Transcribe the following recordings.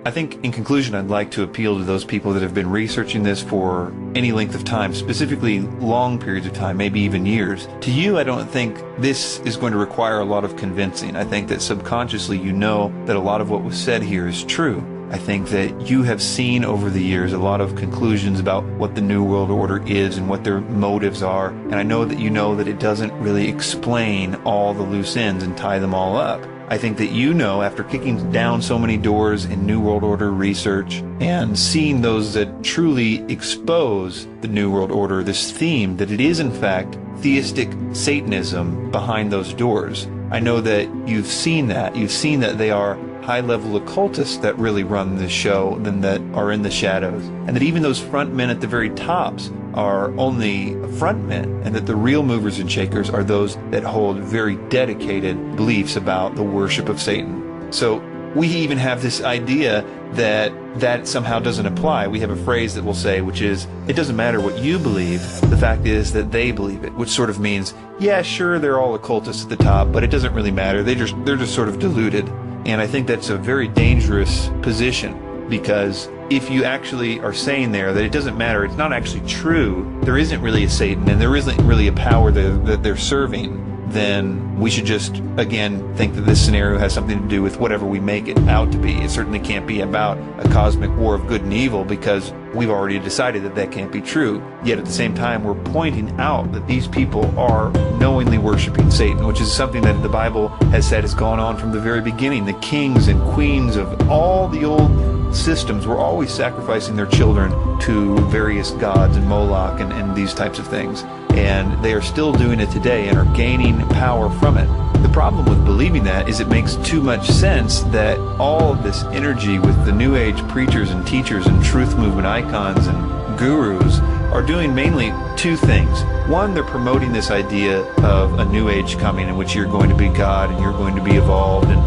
I think in conclusion, I'd like to appeal to those people that have been researching this for any length of time, specifically long periods of time, maybe even years. To you, I don't think this is going to require a lot of convincing. I think that subconsciously you know that a lot of what was said here is true. I think that you have seen over the years a lot of conclusions about what the New World Order is and what their motives are, and I know that you know that it doesn't really explain all the loose ends and tie them all up. I think that you know, after kicking down so many doors in New World Order research and seeing those that truly expose the New World Order, this theme, that it is in fact theistic Satanism behind those doors. I know that you've seen that. You've seen that they are high-level occultists that really run this show than that are in the shadows. And that even those front men at the very tops are only front men, and that the real movers and shakers are those that hold very dedicated beliefs about the worship of Satan. So we even have this idea that that somehow doesn't apply. We have a phrase that we'll say, which is, it doesn't matter what you believe, the fact is that they believe it, which sort of means, yeah, sure, they're all occultists at the top, but it doesn't really matter. They're just sort of deluded. And I think that's a very dangerous position, because if you actually are saying there that it doesn't matter, it's not actually true, there isn't really a Satan and there isn't really a power that they're serving, then we should just, again, think that this scenario has something to do with whatever we make it out to be. It certainly can't be about a cosmic war of good and evil, because we've already decided that that can't be true. Yet at the same time, we're pointing out that these people are knowingly worshiping Satan, which is something that the Bible has said has gone on from the very beginning. The kings and queens of all the old systems were always sacrificing their children to various gods and Moloch and these types of things. And they are still doing it today and are gaining power from it. The problem with believing that is it makes too much sense that all of this energy with the New Age preachers and teachers and truth movement icons and gurus are doing mainly two things. One, they're promoting this idea of a New Age coming in which you're going to be God and you're going to be evolved and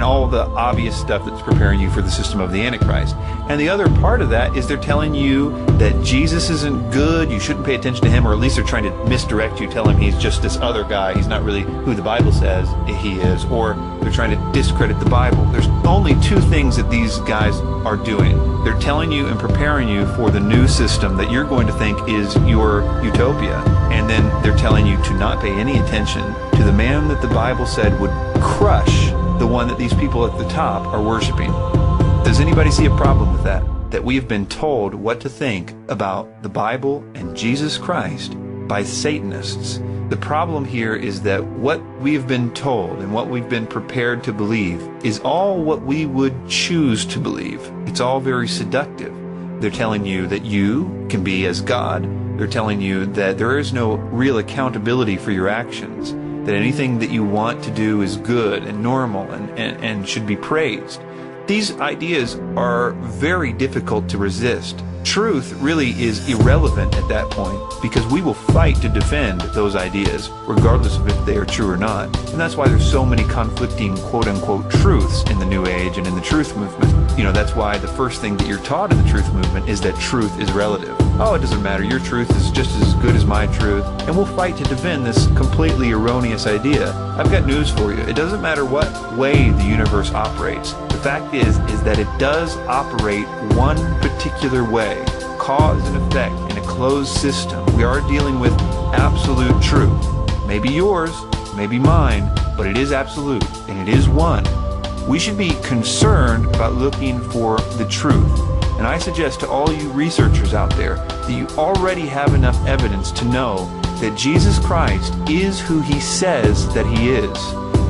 all the obvious stuff that's preparing you for the system of the Antichrist. And the other part of that is they're telling you that Jesus isn't good, you shouldn't pay attention to him, or at least they're trying to misdirect you, tell him he's just this other guy, he's not really who the Bible says he is, or they're trying to discredit the Bible. There's only two things that these guys are doing. They're telling you and preparing you for the new system that you're going to think is your utopia, and then they're telling you to not pay any attention to the man that the Bible said would crush the one that these people at the top are worshiping. Does anybody see a problem with that? That we have been told what to think about the Bible and Jesus Christ by Satanists. The problem here is that what we have been told and what we've been prepared to believe is all what we would choose to believe. It's all very seductive. They're telling you that you can be as God. They're telling you that there is no real accountability for your actions, that anything that you want to do is good and normal and should be praised. These ideas are very difficult to resist. Truth really is irrelevant at that point, because we will fight to defend those ideas, regardless of if they are true or not. And that's why there's so many conflicting quote-unquote truths in the New Age and in the truth movement. You know, that's why the first thing that you're taught in the truth movement is that truth is relative. Oh, it doesn't matter, your truth is just as good as my truth. And we'll fight to defend this completely erroneous idea. I've got news for you. It doesn't matter what way the universe operates. The fact is that it does operate one particular way, cause and effect in a closed system. We are dealing with absolute truth. Maybe yours, maybe mine, but it is absolute and it is one. We should be concerned about looking for the truth. And I suggest to all you researchers out there that you already have enough evidence to know that Jesus Christ is who he says that he is.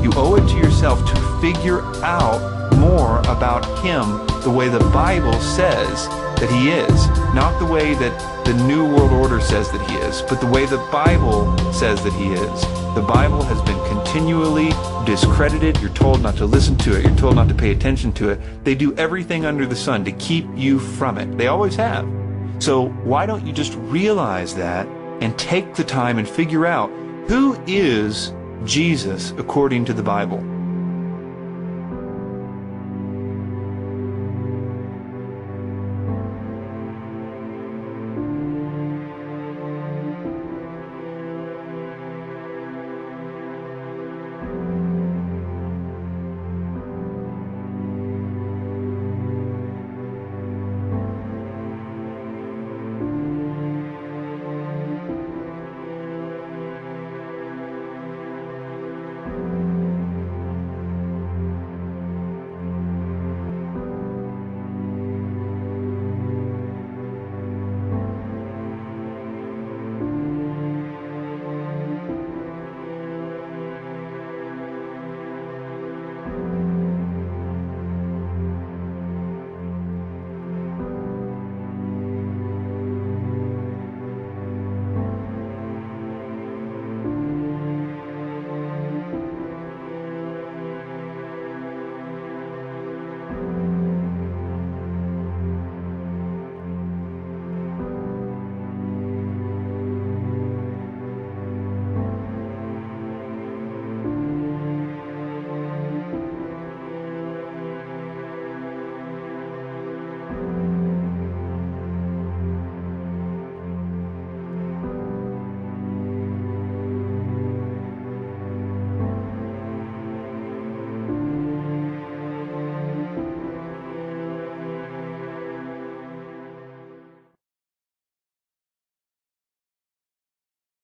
You owe it to yourself to figure out more about him the way the Bible says that he is. Not the way that the New World Order says that he is, but the way the Bible says that he is. The Bible has been continually discredited. You're told not to listen to it. You're told not to pay attention to it. They do everything under the sun to keep you from it. They always have. So why don't you just realize that and take the time and figure out who is Jesus according to the Bible?